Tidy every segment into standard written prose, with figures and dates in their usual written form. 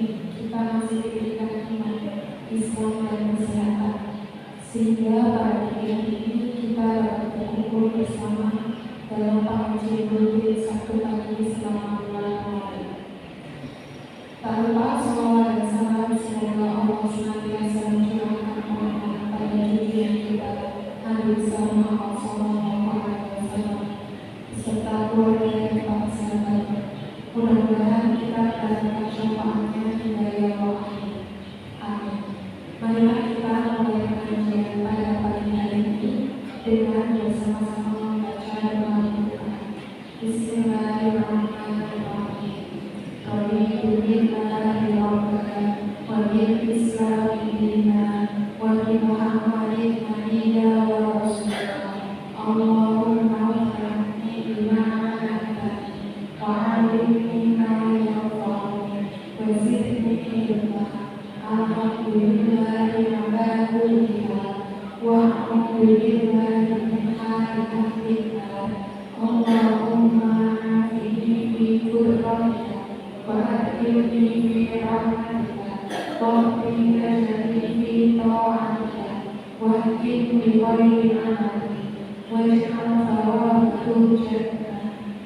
kita masih diberikan iman, Islam dan kesehatan, sehingga pada hari ini kita dapat berkumpul bersama dalam pengajian rutin Sabtu pagi selama bulan Ramadan. Tak lupa salawat dan salam semoga Allah senantiasa mencurahkan rahmat pada junjungan kita Nabi Muhammad SAW serta keluarga dan para sahabatnya. Mudah-mudahan kita mendapatkan syafaatnya hingga yaumul akhir. Amin. Marilah kita mulai pengajian pada pagi hari ini dengan bersama-sama membaca doa pembuka. Bismillahirrahmanirrahim. Raditu billahi rabban wa bil islami dinan wa bi Muhammadin nabiyyan wa rasulan. Allahumma waffiqni bima ahbabta wa 'allimni ma yanfa'uni wa zidni ilma. Alhamdulillahi ala kulli hal wa a'udzu billahi min hali ahli nar. Allahumma afini fi qudratika وأكرمني في رحمتك واغفر لي في طاعتك واهدني بغير عملي واجعل ثوابه الجنة.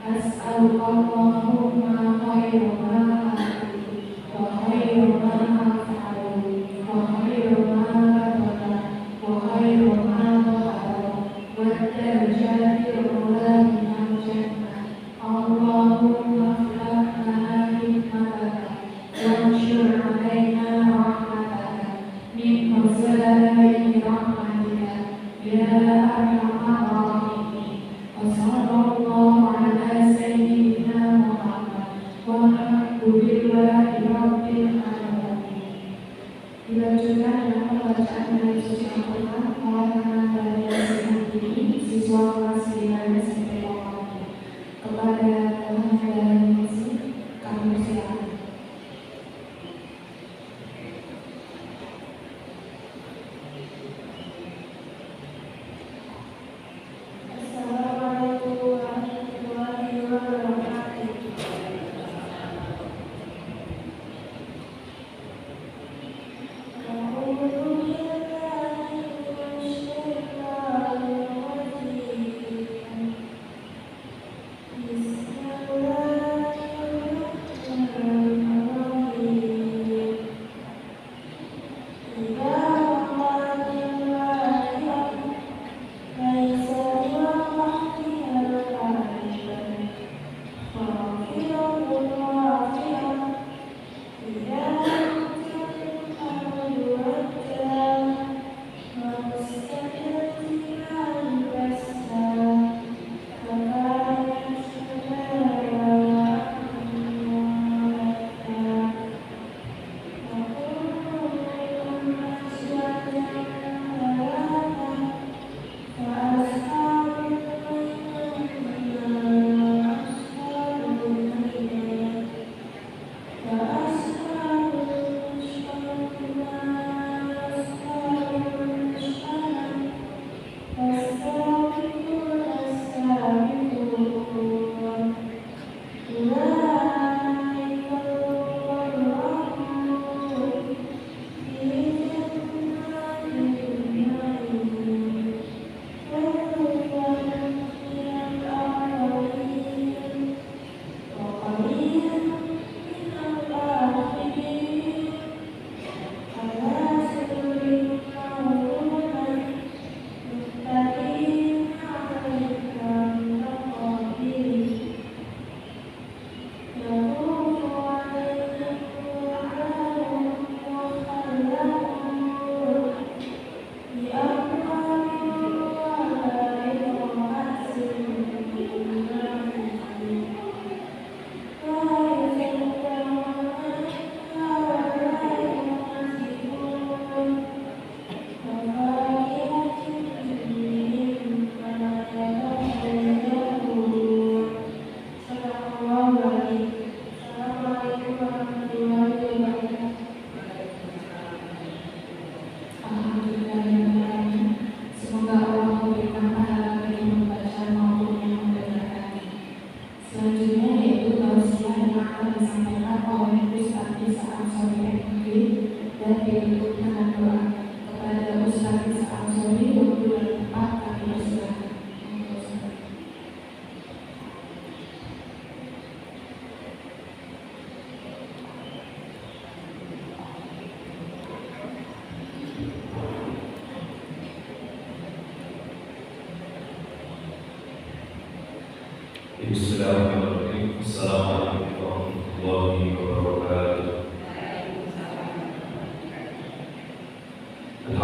أسألك اللهم خير ما أقول وخير ما أفعل وخير ما بطن وخير ما ظهر والدرجات العلى من الجنة. اللهم افتح لنا حكمتك وانشر علينا رحمتك من خزائن رحمتك يا أرحم الراحمين. وصلى الله على سيدنا محمد والحمد لله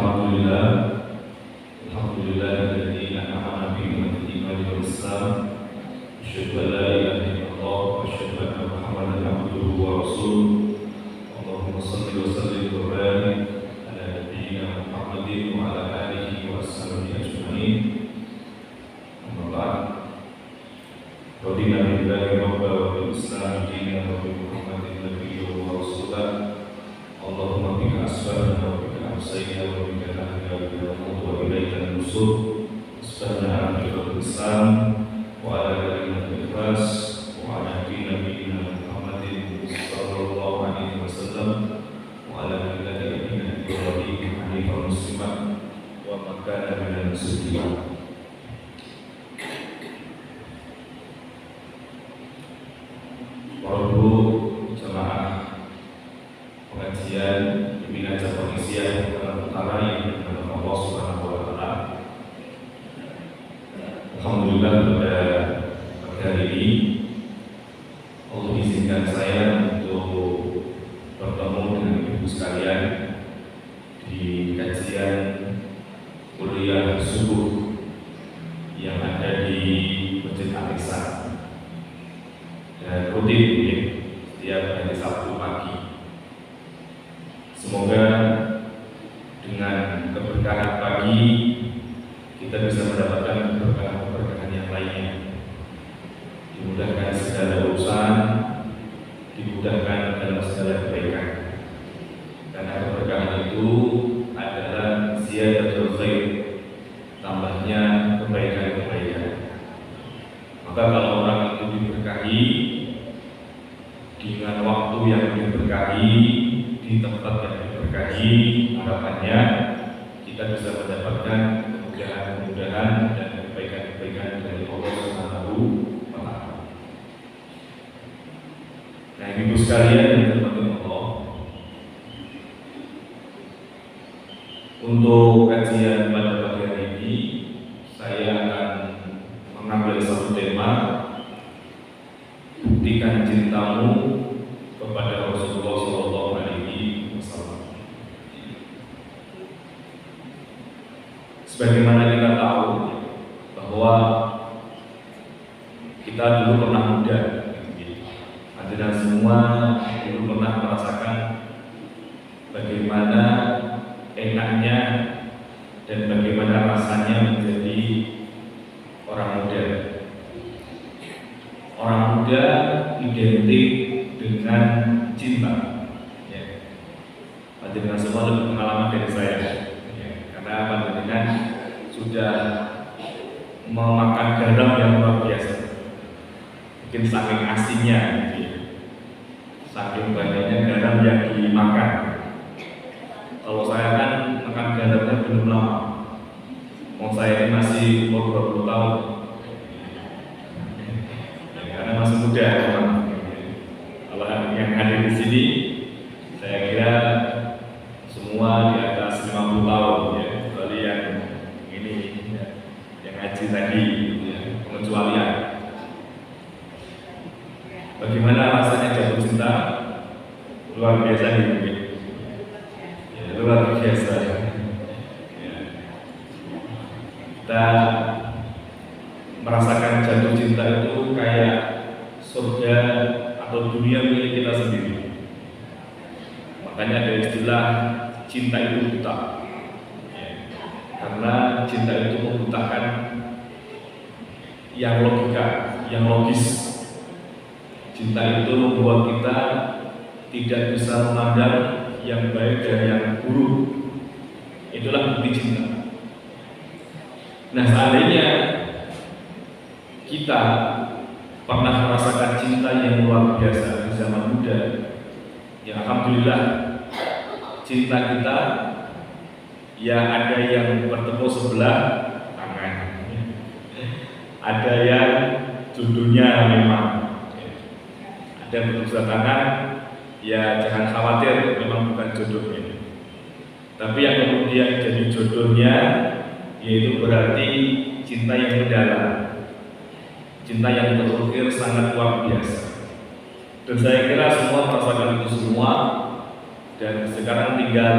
Alhamdulillah, alladzi an'ama bi ni'matil iman wal Islam. Asyhadu an la ilaha illallah wa asyhadu anna Muhammadan abduhu wa rasuluh. Allahumma shalli wa sallim wa barik ala nabiyyina Muhammadin wa ala alihi wa ashabihi ajma'in. Amma ba'd. Radina billahi rabba wa bil Islam dinan wa bi Muhammadin nabiyyan wa rasulan. Allahumma bika asbahna wa bika amsayna wa bika nahya wa bika namut wa ilaika nusur. Asbahna ala Islam wa ala kalimatil ikhlas wa ala dini nabiyyina Muhammadin sallallahu alaihi wasallam wa ala millati abina Ibrahim hanifan musliman wa ma kana minal musyrikin. Pengajian pimpinan cabang Indonesia dalam utara yang dibenarkan Allah Subhanahu wa Ta'ala. Alhamdulillah pada pagi hari ini Allah izinkan saya untuk bertemu dengan ibu sekalian di kajian kuliah subuh yang ada di Masjid Al-Ihsan dan rutin setiap hari Sabtu pagi. Semoga dengan keberkahan pagi kita bisa mendapatkan keberkahan yang lainnya. Dimudahkan segala urusan, dimudahkan dalam segala kebaikan. Karena keberkahan itu adalah ziyadatul khair, tambahnya kebaikan-kebaikan. Maka kalau orang itu diberkahi dengan waktu yang diberkahi, di tempat yang diberkahi, harapannya kita bisa mendapatkan kemudahan-kemudahan dan kebaikan-kebaikan dari Allah Subhanahu wa Ta'ala. Nah, ibu sekalian yang dirahmati Allah, untuk kajian pada pagi hari ini saya akan mengambil satu tema, buktikan cintamu kepada Rasulullah Sallallahu Alaihi Wasallam. Sebagaimana kita tahu bahwa kita dulu pernah muda, hadirin semua dulu pernah merasakan bagaimana enaknya dan bagaimana rasanya menjadi orang muda. Orang muda identik dengan cinta. Ya. Panjenengan semua lebih pengalaman dari saya. Ya. Karena panjenengan sudah memakan garam yang luar biasa. Mungkin saking asinnya, ya. Saking banyaknya garam yang dimakan. Kalau saya kan makan garamnya belum lama. Saya ini masih umur 20 tahun. Ya, karena masih muda, teman. Yang hadir di sini, saya kira semua di atas 50 tahun, ya, kecuali yang ini, ya, yang ngaji tadi, ya, pengecualian. Bagaimana rasanya jatuh cinta? Luar biasa nih, ya, luar biasa. Ya. Kita merasakan jatuh cinta itu kayak surga atau dunia milik kita sendiri. Makanya ada istilah cinta itu buta, ya. Karena cinta itu membutakan yang logika, yang logis. Cinta itu membuat kita tidak bisa memandang yang baik dan yang buruk. Itulah bukti cinta. Nah, seandainya kita pernah merasakan cinta yang luar biasa di zaman muda, ya alhamdulillah cinta kita ya ada yang bertepuk sebelah tangan, ada yang jodohnya memang, ada yang bertepuk sebelah tangan, ya jangan khawatir memang bukan jodohnya, tapi yang kemudian jadi jodohnya yaitu berarti cinta yang mendalam, cinta yang terukir sangat luar biasa. Dan saya kira semua merasakan itu semua, dan sekarang tinggal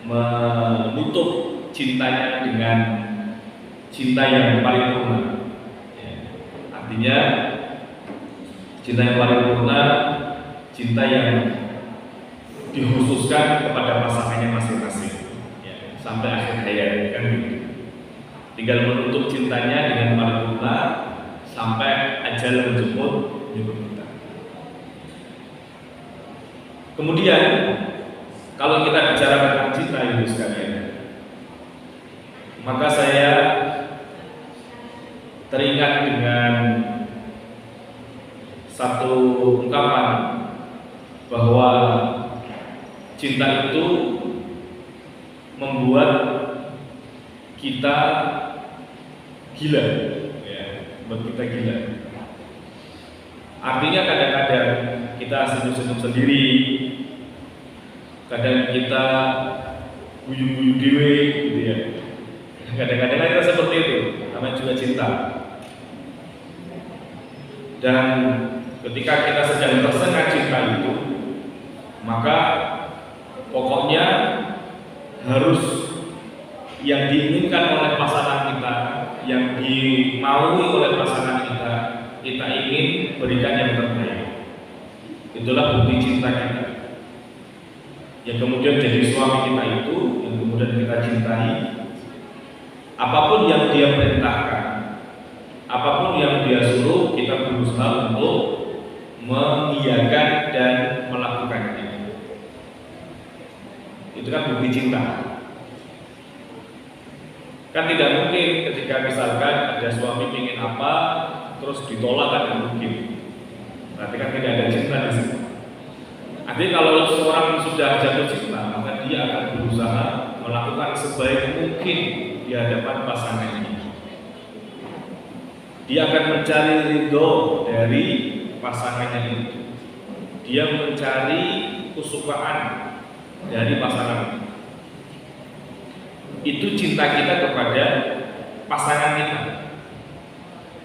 menutup cintanya dengan cinta yang paripurna. Ya. Artinya cinta yang paripurna, cinta yang dikhususkan kepada pasangannya masing-masing, ya, sampai akhir hayat, kan gitu. Tinggal menutup cintanya dengan paripurna sampai ajal menjemput kita. Kemudian kalau kita bicara tentang cinta itu sekalian, maka saya teringat dengan satu ungkapan bahwa cinta itu membuat kita gila, ya, membuat kita gila. Artinya kadang-kadang kita senyum-senyum sendiri, kadang kita guyu-guyu dewe, gitu ya. Kadang-kadang kita seperti itu, namanya juga cinta. Dan ketika kita sedang tersengat cinta itu, maka pokoknya harus yang diinginkan oleh pasangan kita, yang dimaui oleh pasangan kita, kita ingin berikan yang terbaik. Itulah bukti cinta kita. Yang kemudian jadi suami kita itu, yang kemudian kita cintai, apapun yang dia perintahkan, apapun yang dia suruh, kita berusaha untuk mengiyakan dan melakukannya. Itu kan bukti cinta. Kan tidak mungkin ketika misalkan ada suami ingin apa terus ditolak, kan tidak mungkin. Berarti kan tidak ada cinta di situ. Artinya kalau seorang sudah jatuh cinta, maka dia akan berusaha melakukan sebaik mungkin di hadapan pasangannya. Dia akan mencari ridho dari pasangannya itu. Dia mencari kesukaan dari pasangan. Itu cinta kita kepada pasangan kita.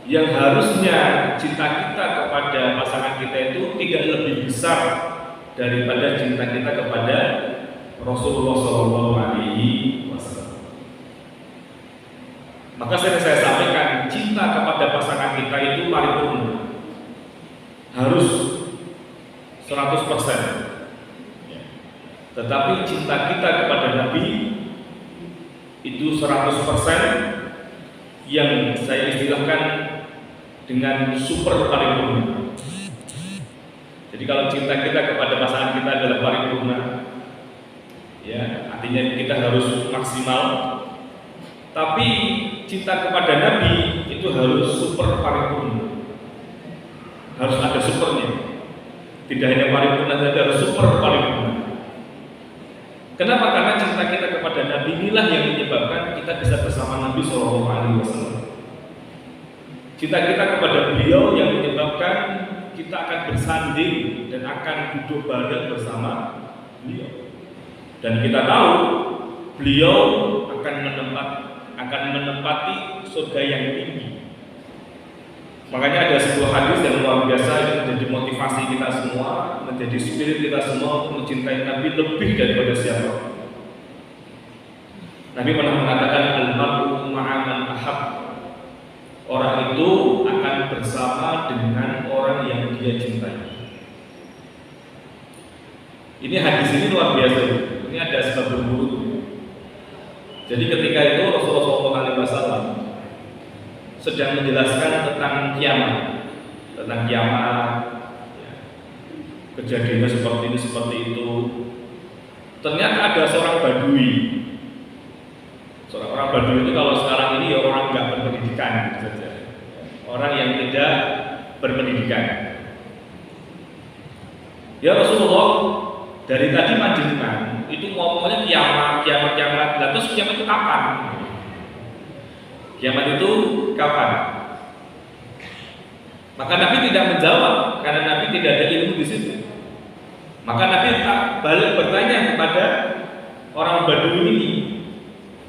Yang harusnya cinta kita kepada pasangan kita itu tidak lebih besar daripada cinta kita kepada Rasulullah SAW. Maka saya sampaikan, cinta kepada pasangan kita itu paripurna, harus 100%. Tetapi cinta kita kepada Nabi itu 100%, yang saya istilahkan dengan super paripurna. Jadi kalau cinta kita kepada pasangan kita adalah paripurna, ya, artinya kita harus maksimal. Tapi cinta kepada Nabi itu harus super paripurna, harus ada supernya. Tidak hanya paripurna saja, harus super paripurna. Kenapa? Karena cinta kita kepada Nabi inilah yang menyebabkan kita bisa bersama Nabi SAW. Cinta kita kepada beliau yang menyebabkan kita akan bersanding dan akan duduk bareng bersama beliau. Dan kita tahu beliau akan menempati surga yang tinggi. Makanya ada sebuah hadis yang luar biasa yang menjadi motivasi kita semua, menjadi spirit kita semua untuk mencintai Nabi lebih daripada siapa. Nabi pernah mengatakan al-mar'u ma'a man ahab. Orang itu akan bersama dengan orang yang dia cintai. Ini hadis ini luar biasa. Ini ada sebab berburu. Jadi ketika itu Rasulullah SAW sedang menjelaskan tentang kiamat, ya, kejadiannya seperti ini, seperti itu. Ternyata ada seorang badui. Orang badui itu kalau sekarang ini ya orang nggak berpendidikan saja, orang yang tidak berpendidikan. Ya Rasulullah, dari tadi panjenengan itu ngomongnya kiamat. Nah, terus kiamat itu kapan? Kiamat itu kapan? Maka Nabi tidak menjawab karena Nabi tidak ada ilmu di situ. Maka Nabi tak balik bertanya kepada orang Badui ini,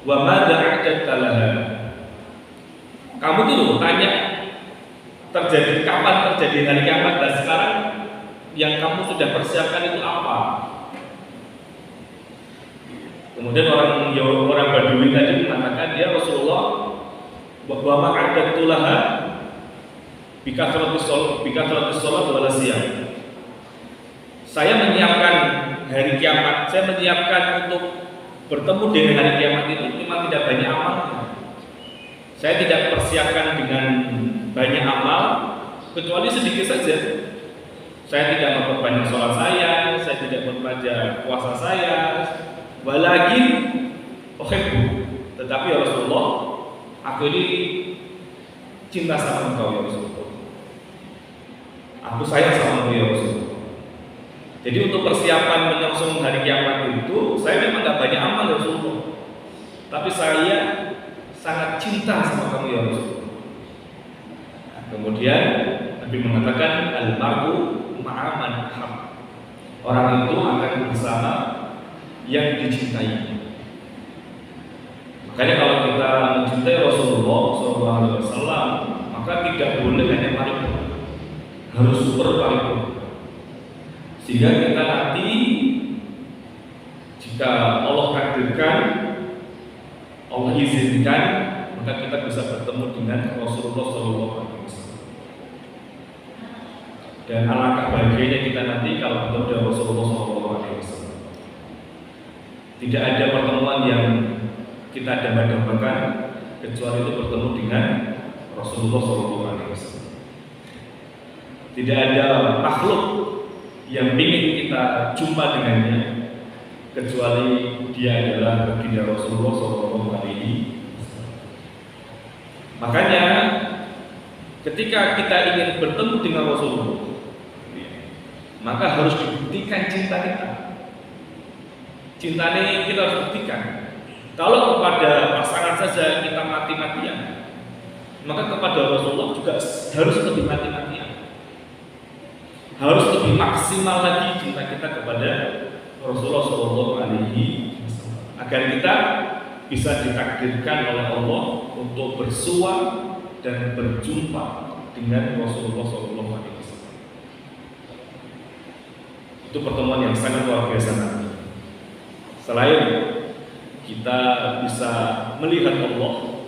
wa madza a'dadta laha? Kamu tuh tanya terjadi kapan terjadi hari kiamat, dan sekarang yang kamu sudah persiapkan itu apa? Kemudian orang Badui tadi mengatakan, dia Rasulullah, wa ma'adat tulaha bikathratis shalat wala siyam. Saya menyiapkan hari kiamat, saya menyiapkan untuk bertemu dengan hari kiamat itu memang tidak banyak amalnya. Saya tidak persiapkan dengan banyak amal, kecuali sedikit saja. Saya tidak memperbanyak sholat saya tidak memperbanyak puasa saya, walakin uhibbu. Tetapi ya Rasulullah, aku ini cinta sama engkau ya Rasulullah. Aku sayang sama engkau ya Rasulullah. Jadi untuk persiapan menyongsong hari kiamat itu, saya memang tidak banyak amal ya Rasulullah. Tapi saya sangat cinta sama kamu ya Rasulullah. Kemudian Nabi mengatakan, al-mar'u ma'a man ahab. Orang itu akan bersama yang dicintai. Makanya kalau kita mencintai Rasulullah SAW, maka tidak boleh hanya paripurna, harus super paripurna. Sehingga kita nanti, jika Allah takdirkan, Allah izinkan, maka kita bisa bertemu dengan Rasulullah SAW. Dan alangkah bahagianya kita nanti kalau bertemu dengan Rasulullah SAW. Tidak ada pertemuan yang kita dambakan kecuali itu bertemu dengan Rasulullah SAW. Tidak ada makhluk yang ingin kita jumpa dengannya kecuali dia adalah baginda Rasulullah SAW. Makanya ketika kita ingin bertemu dengan Rasulullah, maka harus dibuktikan cinta kita. Cinta ini kita harus buktikan. Kalau kepada pasangan saja kita mati-matian, maka kepada Rasulullah juga harus lebih mati-matian. Harus lebih maksimal lagi cinta kita kepada Rasulullah SAW, agar kita bisa ditakdirkan oleh Allah untuk bersua dan berjumpa dengan Rasulullah SAW. Itu pertemuan yang sangat luar biasa nanti. Selain kita bisa melihat Allah,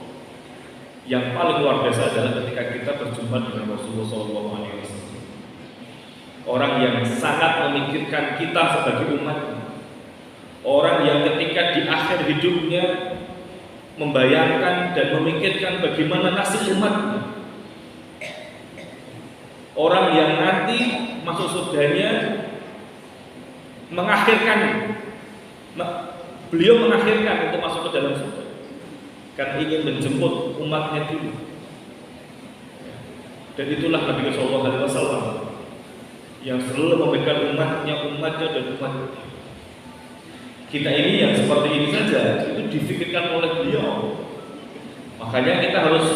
yang paling luar biasa adalah ketika kita berjumpa dengan Rasulullah SAW. Orang yang sangat memikirkan kita sebagai umat. Orang yang ketika di akhir hidupnya membayangkan dan memikirkan bagaimana nasib umatnya. Orang yang nanti masuk surganya beliau mengakhirkan untuk masuk ke dalam surga, karena ingin menjemput umatnya dulu. Dan itulah Nabi Sallallahu Alaihi Wasallam yang selalu memegang umatnya dan umatnya. Kita ini yang seperti ini saja itu difikirkan oleh beliau. Makanya kita harus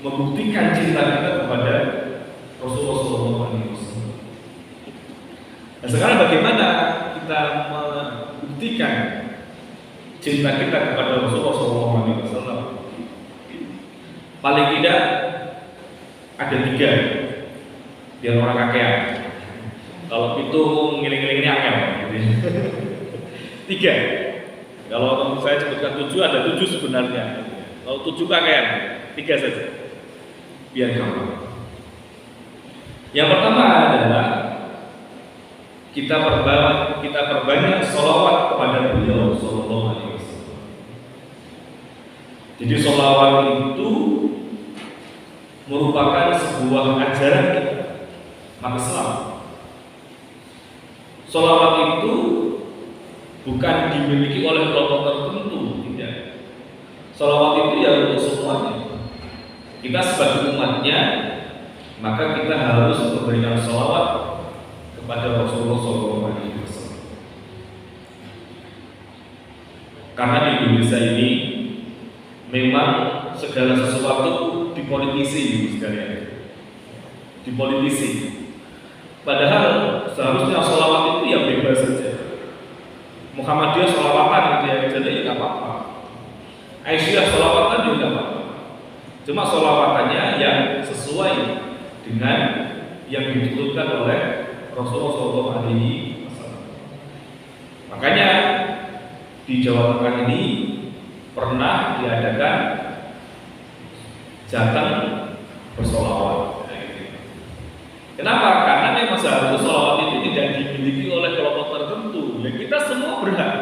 membuktikan cinta kita kepada Rasulullah SAW. Nah, sekarang bagaimana kita membuktikan cinta kita kepada Rasulullah SAW? Paling tidak ada 3, biar orang kakean. Kalau itu ngiling-ngilingnya angel, gitu. 3. Kalau saya sebutkan 7, ada 7 sebenarnya. Kalau 7 kakean, 3 saja, biar gampang. Yang pertama adalah kita perbanyak sholawat kepada beliau Sallallahu Alaihi Wasallam. Jadi sholawat itu merupakan sebuah ajaran umat Islam. Sholawat itu bukan dimiliki oleh kelompok tertentu, tidak. Sholawat itu ya untuk semuanya. Kita sebagai umatnya, maka kita harus memberikan sholawat kepada Rasulullah SAW. Karena di Indonesia ini memang segala sesuatu dipolitisi, sekalian. Dipolitisi. Padahal seharusnya sholawat itu ya bebas saja. Muhammadiyah sholawatan gitu ya, jadi ya nggak apa-apa. Aisyah sholawatan juga nggak apa-apa. Cuma sholawatannya yang sesuai dengan yang dituturkan oleh Rasulullah SAW. Makanya di Jawa Tengah ini pernah diadakan jatah bersolawat. Kenapa? Karena memang seharusnya solawat itu tidak dimiliki oleh kelompok tertentu. Ya, kita semua berhak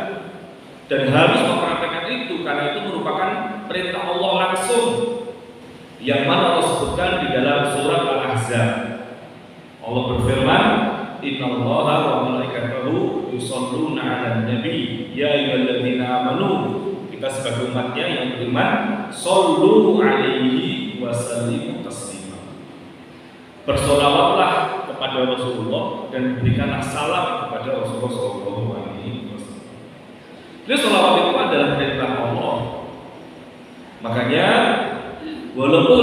dan harus mempraktekkan itu, karena itu merupakan perintah Allah langsung yang mana Allah sebutkan di dalam surat Al-Ahzab. Allah berfirman, Innallaha wa malaikatahu yusholluna 'alan nabi ya ayyuhalladzina amanu. Kita sebagai umatnya yang beriman, shollu 'alaihi wa sallimu taslima. Bersolawatlah kepada Rasulullah dan berikanlah salam kepada Rasulullah sallallahu alaihi wasallam. Jadi sholawat itu adalah perintah Allah. Makanya walaupun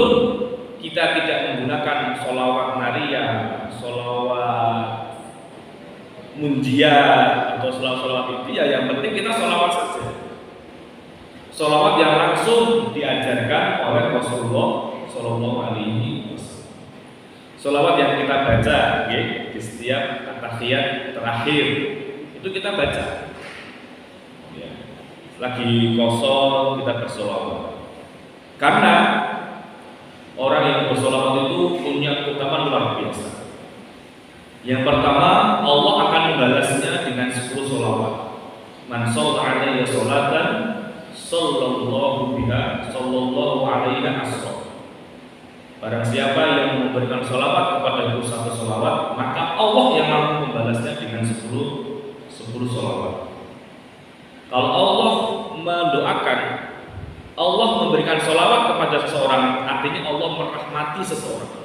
kita tidak menggunakan sholawat nariyah, sholawat munjiat atau sholawat itu, ya yang penting kita sholawat saja. Sholawat yang langsung diajarkan oleh Rasulullah Sallallahu Alaihi Wasallam. Sholawat yang kita baca, ya, di setiap at-tahiyat terakhir itu kita baca. Ya, lagi kosong kita bersolawat. Karena orang yang bersolawat itu punya keutamaan luar biasa. Yang pertama, Allah akan membalasnya dengan 10 sholawat. Man shalla 'alaiya sholatan sallallahu biha sallallahu alaihi asra. Barang siapa yang memberikan sholawat kepadaku 1 sholawat, maka Allah yang akan membalasnya dengan 10 sholawat. Kalau Allah mendoakan, Allah memberikan sholawat kepada seseorang, artinya Allah merahmati seseorang.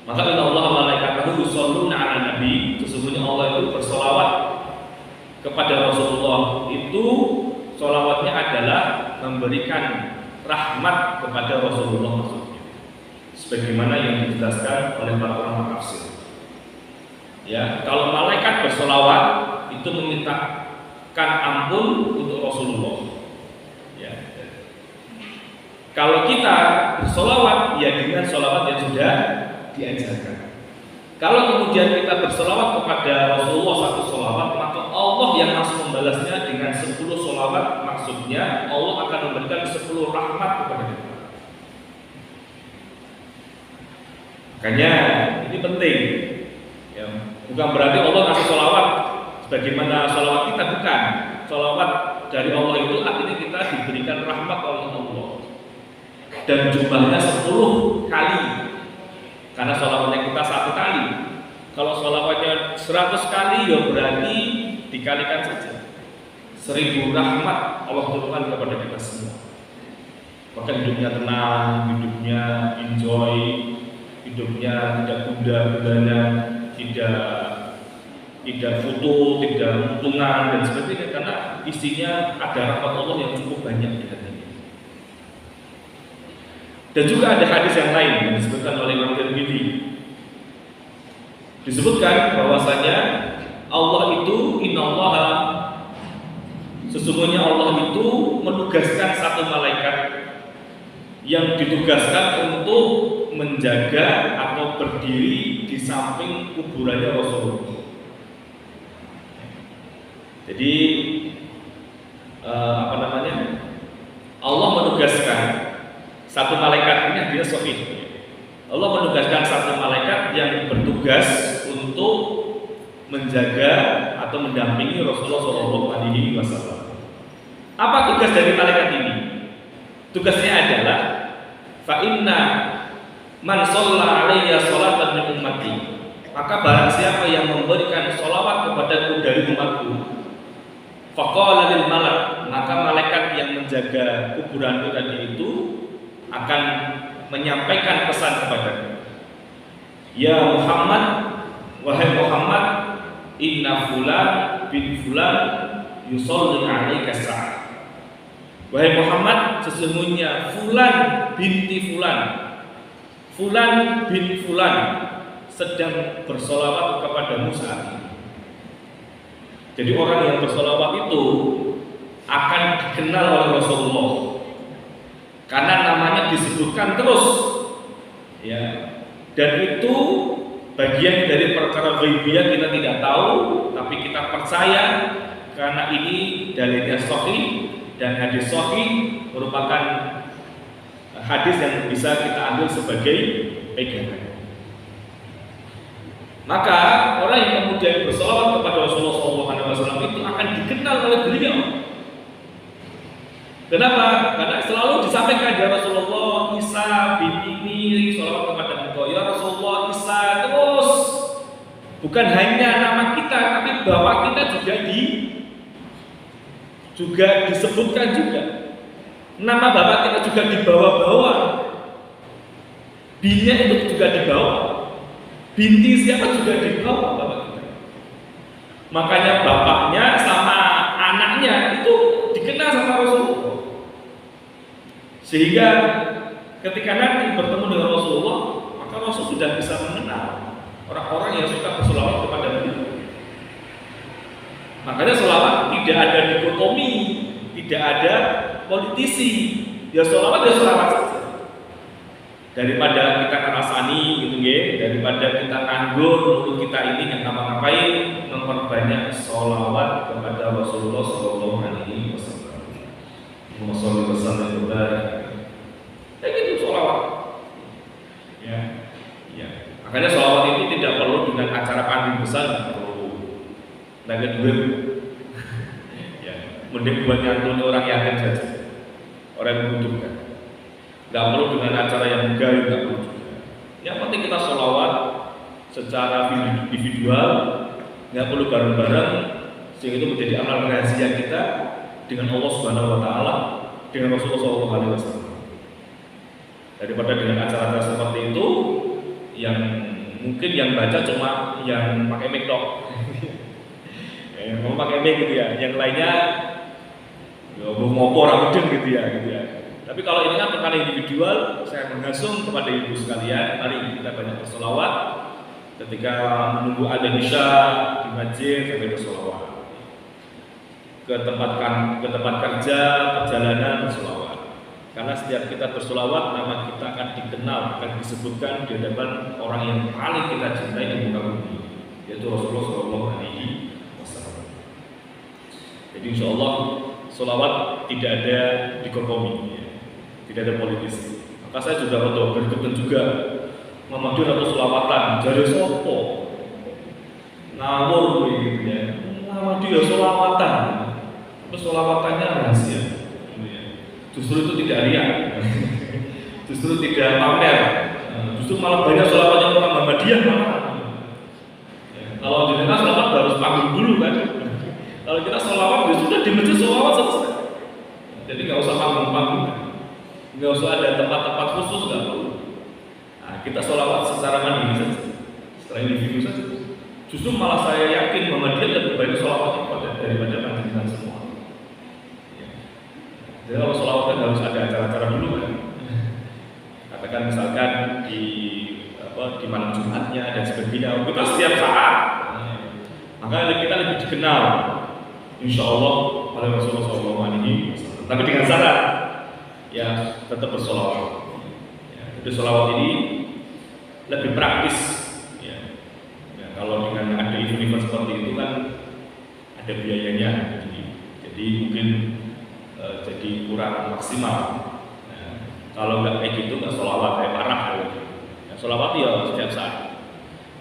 Maka inna Allah malaikatahu yusholluna 'alan nabi, sesungguhnya Allah itu bersolawat kepada Rasulullah. Itu sholawatnya adalah memberikan rahmat kepada Rasulullah maksudnya, sebagaimana yang dijelaskan oleh para ulama tafsir. Ya, kalau malaikat bersolawat itu memintakan ampun untuk Rasulullah. Ya. Kalau kita bersolawat, ya dengan solawat yang sudah diajarkan. Kalau kemudian kita bersolawat kepada Rasulullah 1 solawat, maka Allah yang langsung membalasnya dengan 10 solawat. Maksudnya Allah akan memberikan 10 rahmat kepada kita. Makanya ini penting. Ya, bukan berarti Allah kasih solawat sebagaimana solawat kita, bukan. Solawat dari Allah itu artinya kita diberikan rahmat oleh Allah. Dan jumlahnya 10 kali. Karena sholawatnya kita 1 kali. Kalau sholawatnya 100 kali, ya berarti dikalikan saja 1000 rahmat Allah turunkan kepada kita semua. Maka hidupnya tenang, hidupnya enjoy, hidupnya tidak bunda-bundanya, tidak foto, tidak untungan dan sebagainya, karena isinya ada rahmat Allah yang cukup banyak di hatinya. Dan juga ada hadis yang lain yang disebutkan oleh Imam Tirmidzi. Disebutkan bahwasanya Allah itu, innallaha, sesungguhnya Allah itu menugaskan 1 malaikat yang ditugaskan untuk menjaga atau berdiri di samping kuburannya Rasulullah. Jadi Allah menugaskan 1 malaikat, ini dia sahih. Allah menugaskan 1 malaikat yang bertugas untuk menjaga atau mendampingi Rasulullah SAW. Apa tugas dari malaikat ini? Tugasnya adalah fa inna man shalla 'alayya sholatan min ummati, maka barang siapa yang memberikan sholawat kepadaku dari umatku, faqala lil malak, maka malaikat yang menjaga kuburanku tadi itu akan menyampaikan pesan kepadaku. Ya Muhammad, wahai Muhammad, inna fulan bin fulan yusolli 'alaika sa'at. Wahai Muhammad, sesungguhnya fulan binti fulan, fulan bin fulan sedang bersolawat kepadamu saat ini. Jadi orang yang bersolawat itu akan dikenal oleh Rasulullah, karena namanya disebutkan terus, ya. Dan itu bagian dari perkara ghaibiyah, kita tidak tahu, tapi kita percaya karena ini dalilnya sahih dan hadis sahih merupakan hadis yang bisa kita ambil sebagai pegangan. Maka orang yang kemudian bersolawat kepada Rasulullah SAW itu akan dikenal oleh beliau. Kenapa? Karena selalu disampaikan ya Rasulullah, Isa bin ini sholawat kepada engkau ya Rasulullah Isa terus. Bukan hanya nama kita, tapi bapak kita juga disebutkan juga. Nama bapak kita juga dibawa-bawa. Binya itu juga dibawa. Binti siapa juga dibawa bapak kita. Makanya bapaknya sama anaknya itu dikenal sama Rasulullah. Sehingga ketika nanti bertemu dengan Rasulullah, maka Rasul sudah bisa mengenal orang-orang yang suka berselawat kepada beliau. Makanya selawat tidak ada dikotomi, tidak ada politisi. Ya selawat saja. Daripada kita ngerasani gitu ya, daripada kita nganggur untuk kita ini yang ngapa-ngapain, memperbanyak selawat kepada Rasulullah Sallallahu Alaihi Wasallam. Wassalamualaikum warahmatullahi wabarakatuh. Ya gitu selawat. Ya. Makanya selawat itu tidak perlu dengan acara panggung besar, perlu nggak duit. Ya, mending buat nyantuni orang yatim saja, orang yang membutuhkan. Nggak perlu dengan acara yang megah, nggak perlu juga. Yang penting kita selawat secara individual, nggak perlu bareng-bareng, sehingga itu menjadi amal rahasia kita dengan Allah Subhanahu Wa Taala, dengan Rasulullah SAW. Daripada dengan acara-acara seperti itu, yang mungkin yang baca cuma yang pakai mic tok, yang mau pakai mic gitu ya, yang lainnya ngopor rambut gitu ya. Tapi kalau ini kan perkara individual, saya mengasung kepada ibu sekalian, mari kita banyak berselawat. Ketika menunggu adzan isya di masjid, sampai berselawat. Ke tempat kerja, perjalanan berselawat. Karena setiap kita berselawat, nama kita akan dikenal, akan disebutkan di hadapan orang yang paling kita cintai di muka bumi, yaitu Rasulullah SAW. Jadi insya Allah selawat tidak ada dikotomi, tidak ada politis. Maka saya juga berkenan juga Muhammadiyah atau selawatan jari sopo ngawur gitu ya. Muhammadiyah selawatan, terus selawatannya rahasia. Justru itu tidak riak, justru tidak pamer, justru malah banyak selawatnya orang Muhammadiyah malah. Kalau di tengah selawat harus panggung dulu kan. Kalau kita selawat ya sudah di masjid selawat selesai. Jadi nggak usah panggung-panggung, nggak usah ada tempat-tempat khusus, nggak perlu. Nah, kita selawat secara mandiri saja, secara individu saja. Justru malah saya yakin Muhammadiyah lebih banyak selawat daripada panjenengan semua. Jadi kalau selawat kan harus ada acara-acara dulu kan. Katakan misalkan di malam Jumatnya dan sebagainya. Kita setiap saat. Maka kita lebih dikenal, insya Allah oleh Rasulullah SAW. Tapi dengan syarat, ya tetap bersolawat. Jadi solawat ini lebih praktis. Ya, kalau dengan ada event-event seperti itu kan ada biayanya. Jadi mungkin jadi kurang maksimal. Nah, kalau nggak kayak gitu, nggak sholawat kayak parah gitu. Ya, sholawat ya setiap saat.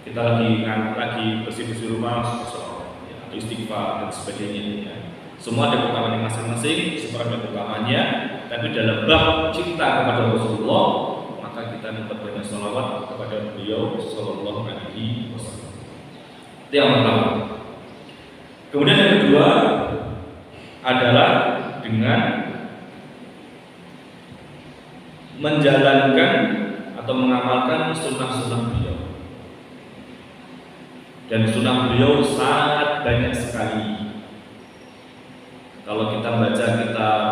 Kita lagi bersih-bersih rumah, sholawat, ya, atau istighfar dan sebagainya. Ya. Semua ada keutamaan masing-masing, semua ada keutamaannya. Tapi dalam bab cinta kepada Rasulullah, maka kita memperbanyak sholawat kepada beliau Sallallahu Alaihi Wasallam. Itu yang pertama. Kemudian yang kedua adalah dengan menjalankan atau mengamalkan sunnah-sunnah beliau. Dan sunnah beliau sangat banyak sekali. Kalau kita baca kitab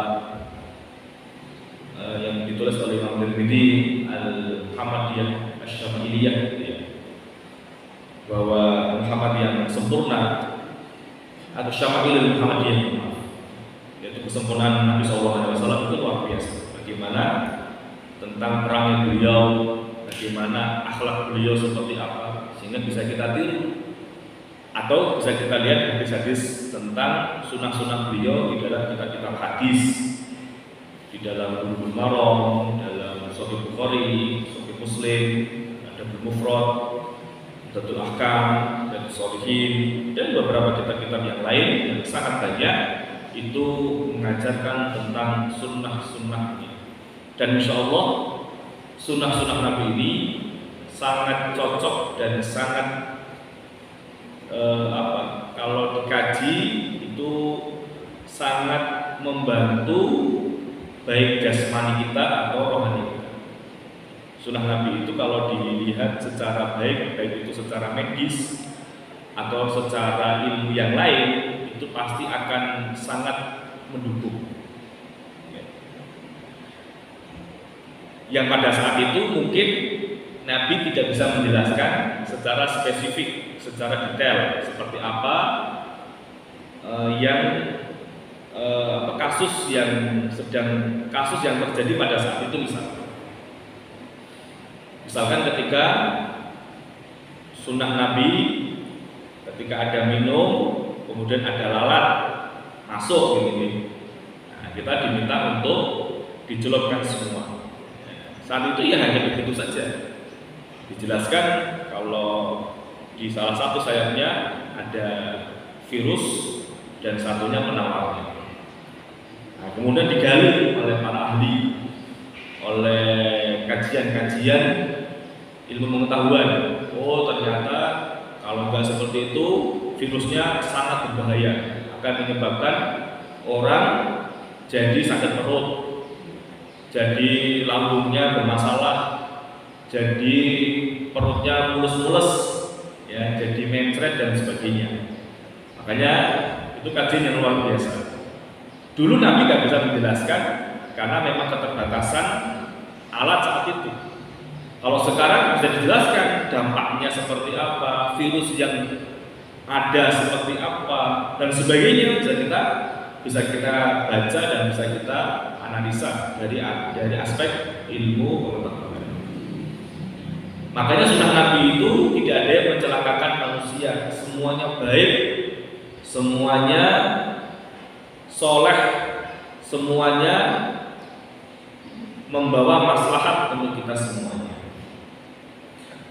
yang ditulis oleh Imam Tirmidzi Al-Muhammadiyah Asy-Syamiliyah, bahwa Muhammadiyah yang sempurna atau Syamiliyah Muhammadiyah, yaitu kesempurnaan Nabi SAW itu luar biasa. Bagaimana tentang perang beliau, bagaimana akhlak beliau seperti apa, sehingga bisa kita tiru atau bisa kita lihat hadis-hadis tentang tentang sunnah-sunnah beliau di dalam kitab-kitab hadis, di dalam Bulughul Maram, dalam Sahih Bukhari, Sahih Muslim, ada Mufrad, Umdatul Ahkam, dan Sholihin, dan beberapa kitab-kitab yang lain yang sangat banyak itu mengajarkan tentang sunnah-sunnah ini. Dan insya Allah sunnah-sunnah Nabi ini sangat cocok dan sangat kalau dikaji itu sangat membantu baik jasmani kita atau rohani kita. Sunnah Nabi itu kalau dilihat secara baik itu secara medis atau secara ilmu yang lain, itu pasti akan sangat mendukung. Yang pada saat itu mungkin Nabi tidak bisa menjelaskan secara spesifik, secara detail seperti apa kasus yang terjadi pada saat itu misalkan ketika sunnah Nabi ketika ada minum kemudian ada lalat masuk gitu. Nah, kita diminta untuk dicelupkan semua. Saat itu ya hanya begitu saja. Dijelaskan kalau di salah satu sayapnya ada virus dan satunya penawarnya. Nah, kemudian digali oleh para ahli, oleh kajian-kajian ilmu pengetahuan. Oh, ternyata kalau nggak seperti itu virusnya sangat berbahaya, akan menyebabkan orang jadi sakit perut, jadi lambungnya bermasalah, jadi perutnya mulus-mulus, ya, jadi mencret dan sebagainya. Makanya itu kajian yang luar biasa. Dulu Nabi nggak bisa menjelaskan karena memang keterbatasan alat saat itu. Kalau sekarang bisa dijelaskan dampaknya seperti apa, virus yang ada seperti apa dan sebagainya bisa kita baca dan bisa kita analisa dari aspek ilmu pengetahuan. Makanya sunnah Nabi itu tidak ada yang mencelakakan manusia, semuanya baik, semuanya soleh, semuanya membawa maslahat untuk kita semuanya.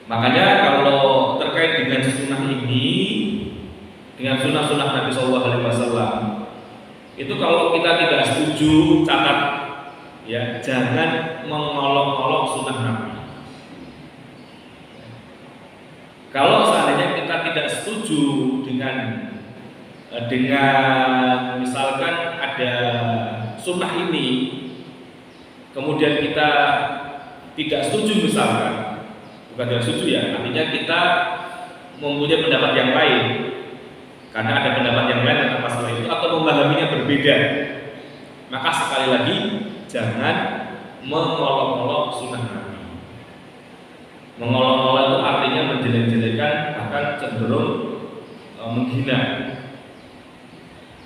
Makanya kalau terkait dengan sunnah ini, dengan sunnah-sunnah Nabi SAW, itu kalau kita tidak setuju, catat ya, jangan mengolok-olok sunnah Nabi. Kalau seandainya kita tidak setuju dengan misalkan ada sunnah ini, kemudian kita tidak setuju misalkan, bukan tidak setuju ya, artinya kita mempunyai pendapat yang lain, karena ada pendapat yang lain tentang masalah itu atau memahaminya berbeda, maka sekali lagi jangan mengolok-olok sunnah Nabi. Mengolok-olok itu artinya menjelek-jelekan, bahkan cenderung menghina.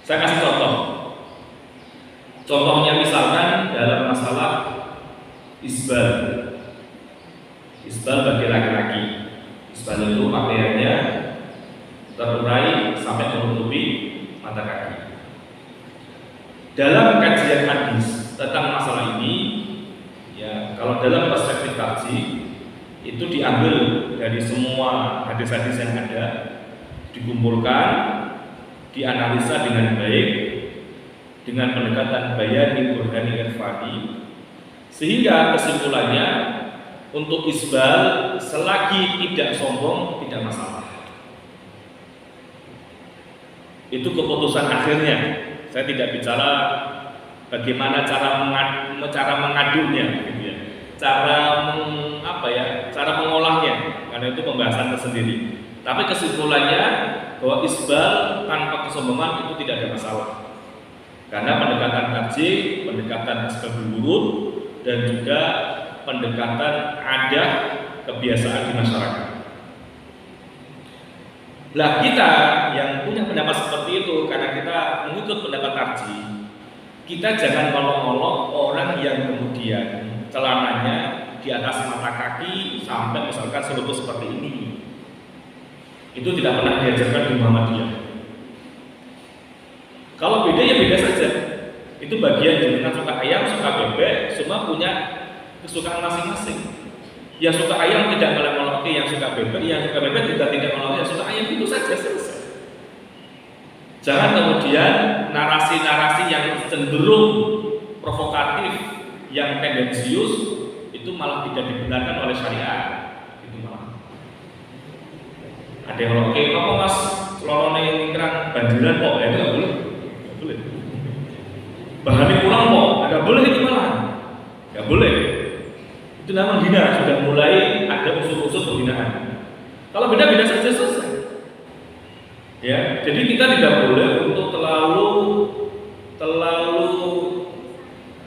Saya kasih contoh. Contohnya misalkan dalam masalah isbal. Isbal bagi laki-laki. Isbal itu pakaiannya terurai sampai menutupi mata kaki. Dalam kajian hadis tentang masalah ini, ya, kalau dalam perspektif kaji itu diambil dari semua hadis-hadis yang ada, dikumpulkan, dianalisa dengan baik dengan pendekatan bayani burhani irfani, sehingga kesimpulannya untuk isbal selagi tidak sombong tidak masalah. Itu keputusan akhirnya. Saya tidak bicara bagaimana cara mengadunya, gitu ya. Cara mengolahnya, karena itu pembahasan tersendiri. Tapi kesimpulannya bahwa isbal tanpa kesombongan itu tidak ada masalah. Karena pendekatan kaji, pendekatan asbabul wurud, dan juga pendekatan adat kebiasaan di masyarakat. Lah kita yang punya pendapat seperti itu, karena kita mengikut pendapat kaji, kita jangan ngolok-ngolok orang yang kemudian celananya di atas mata kaki sampai misalkan selutut seperti ini. Itu tidak pernah diajarkan di Muhammadiyah. Kalau beda ya beda saja. Itu bagian jenengan suka ayam, suka bebek, semua punya kesukaan masing-masing. Yang suka ayam tidak melek-meleki, yang suka bebek juga tidak melek, yang suka ayam, itu saja selesai. Jangan kemudian narasi-narasi yang cenderung provokatif, yang tendensius, itu malah tidak dibenarkan oleh syariat. Itu malah ada yang oke, apa mas lorone ingkang banjiran kok, itu nggak boleh. Nggak boleh. Bahannya kurang kok, nggak boleh itu malah. Nggak boleh. Itu namanya menghina, sudah mulai ada unsur-unsur penghinaan. Kalau beda-beda saja selesai. Ya, jadi kita tidak boleh untuk terlalu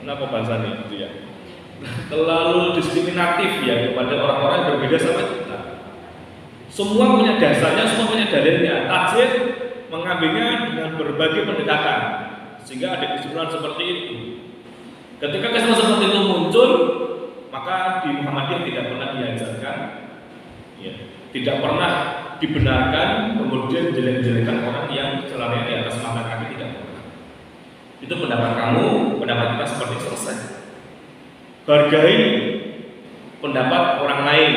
kenapa bahasanya itu ya? Terlalu diskriminatif ya kepada orang-orang yang berbeda sama kita. Semua punya dasarnya, semua punya dalilnya. Tajwid mengambilnya dengan berbagai pendekatan, sehingga ada kesimpulan seperti itu. Ketika kesimpulan seperti itu muncul, maka di Muhammadiyah tidak pernah diajarkan, ya, tidak pernah dibenarkan kemudian jelek-jelekan orang yang celananya di atas mata kaki, tidak pernah. Itu pendapat kamu, pendapat kita seperti selesai. Hargai pendapat orang lain.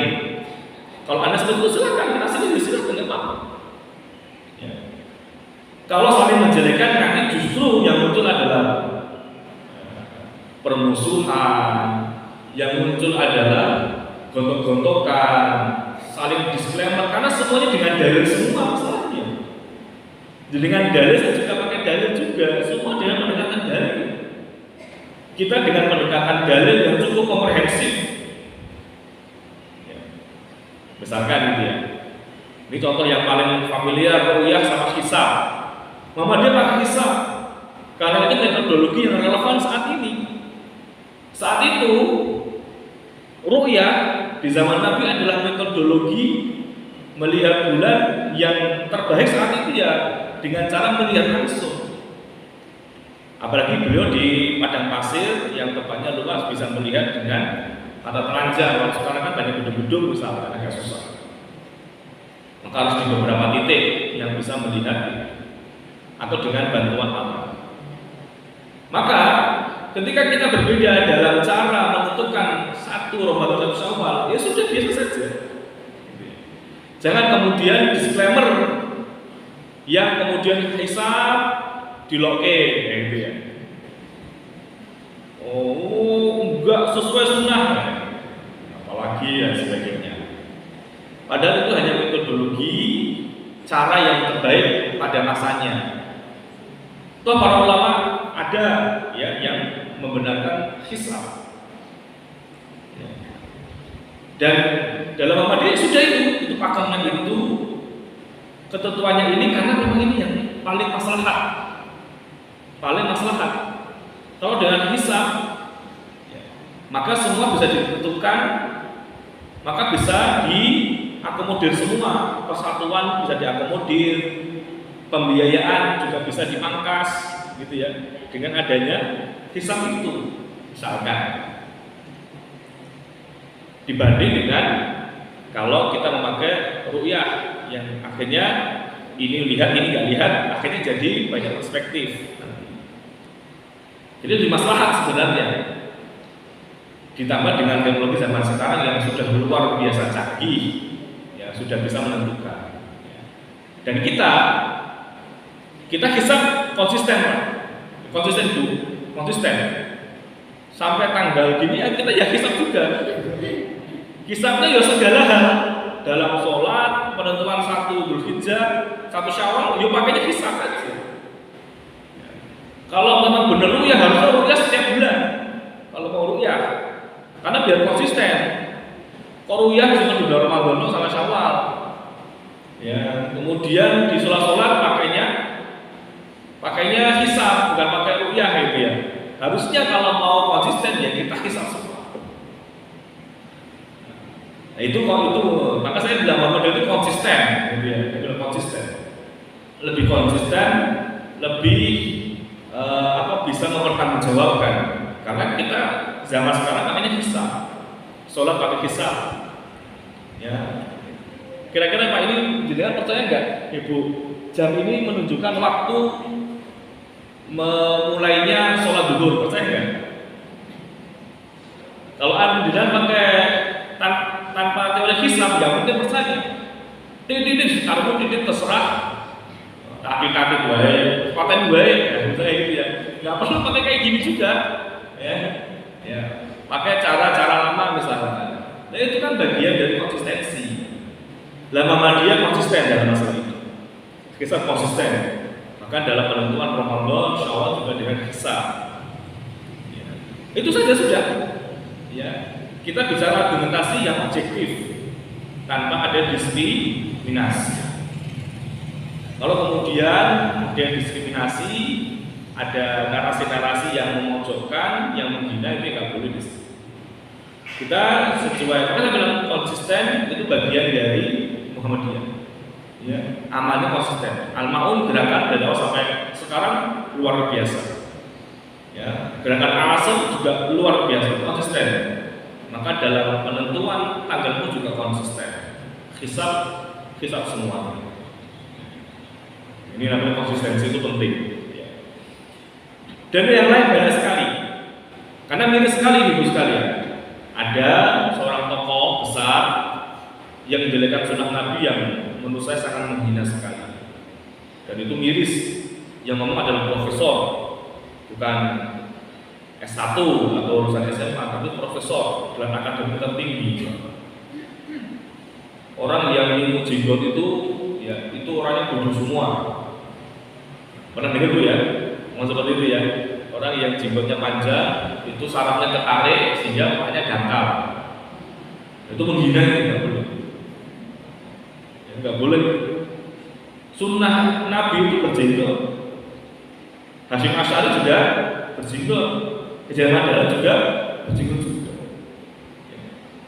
Kalau Anda seperti itu silakan, kita sini silakan, nggak apa-apa. Ya. Kalau saling menjelekan, nanti justru yang muncul adalah permusuhan, yang muncul adalah gontok-gontokan, saling disclaimer, karena semuanya dengan dalil semua masalahnya. Dengan dalil, saya juga pakai dalil juga, semua dengan pendekatan dalil. Kita dengan pendekatan dalil yang cukup komprehensif. Misalkan gitu ya. Ini contoh yang paling familiar, ru'yah sama hisab. Muhammadiyah pakai hisab karena itu metodologi yang relevan saat ini. Saat itu ru'yah di zaman Nabi adalah metodologi melihat bulan yang terbaik saat itu ya, dengan cara melihat langsung. Apalagi beliau di padang pasir yang tempatnya luas, bisa melihat dengan mata telanjang. Kalau sekarang kan banyak gedung-gedung misalnya, agak susah. Maka harus di beberapa titik yang bisa melihat, atau dengan bantuan alat. Maka ketika kita berbeda dalam cara menentukan satu Ramadan atau Syawal, ya sudah biasa saja. Jangan kemudian disclaimer yang kemudian hisab diloke, gitu ya. Oh, enggak sesuai sunnah, apalagi ya sebagainya. Padahal itu hanya metodologi, cara yang terbaik pada masanya. Toh para ulama ada ya yang membenarkan hisab. Dan dalam Muhammadiyah sudah itu pakemnya itu, ketentuannya ini karena memang ini yang paling maslahat. Kalau dengan hisab, maka semua bisa ditentukan, maka bisa diakomodir semua, persatuan bisa diakomodir, pembiayaan juga bisa dipangkas, gitu ya, dengan adanya hisab itu, misalkan. Dibanding dengan kalau kita memakai ru'yah yang akhirnya ini lihat, ini nggak lihat, akhirnya jadi banyak perspektif. Jadi lebih maslahat sebenarnya. Ditambah dengan teknologi zaman sekarang yang sudah luar biasa canggih, ya sudah bisa menentukan. Dan kita hisab konsisten, konsisten. Sampai tanggal gini ya kita ya hisab juga. Hisabnya ya segala hal, dalam sholat, penentuan 1 Dzulhijjah, 1 Syawal, ya pakainya hisab aja. Kalau memang benar ru'yah, harusnya ru'yah setiap bulan. Kalau mau ru'yah, karena biar konsisten. Kalau ru'yah cuma di bulan Ramadan sama Syawal. Ya, kemudian di sholat pakainya hisab, bukan pakai ru'yah gitu ya. Harusnya kalau mau konsisten ya kita hisab semua. Nah itu maka saya bilang Muhammadiyah itu konsisten, gitu ya, lebih konsisten, lebih bisa mempertanggungjawabkan. Karena kita zaman sekarang namanya hisab, sholat pakai hisab. Ya, kira-kira Pak ini jenengan percaya nggak, Ibu? Jam ini menunjukkan waktu memulainya sholat zuhur, percaya nggak? Kalau alhamdulillah pakai tanpa teori hisab, nggak mungkin percaya. Titik taruh titik terserah, kaki baik, paten baik, ya, misalnya gitu ya. Nggak perlu pakai kayak gini juga, ya. Pakai cara-cara lama misalnya. Nah itu kan bagian dari konsistensi. Lah Muhammadiyah konsisten dalam masalah itu. Kisah konsisten. Bahkan dalam penentuan Ramadan, Syawal juga dengan hisab. Ya. Itu saja sudah. Ya. Kita bicara argumentasi yang objektif tanpa ada diskriminasi. Kalau kemudian ada diskriminasi, ada narasi-narasi yang memojokkan, yang menghina, itu nggak boleh di sini. Kita sesuai, karena saya bilang konsisten itu bagian dari Muhammadiyah. Ya, amalnya konsisten. Al-Ma'un gerakan dari awal sampai sekarang luar biasa. Ya, gerakan Al-Asr juga luar biasa, konsisten. Maka dalam penentuan tanggal pun juga konsisten. Hisab semua. Ini namanya konsistensi itu penting. Ya. Dan yang lain banyak sekali. Karena mirip sekali ibu sekalian. Ada seorang tokoh besar yang menjelekkan sunnah Nabi yang menurut saya sangat menghina sekali. Dan itu miris. Yang ngomong adalah profesor, bukan S1 atau urusan SMA, tapi profesor dalam akademi tertinggi. Orang yang ilmu jenggot itu, ya itu orangnya bodoh semua. Pernah dengar dulu ya, ngomong seperti itu ya. Orang yang jenggotnya panjang itu sarafnya ketarik sehingga mukanya dangkal. Itu menghina, itu nggak boleh. Ya, nggak boleh. Sunnah Nabi itu berjenggot. Hasyim Asy'ari juga berjenggot. Kejaman Dahlan juga berjenggot juga. Ya.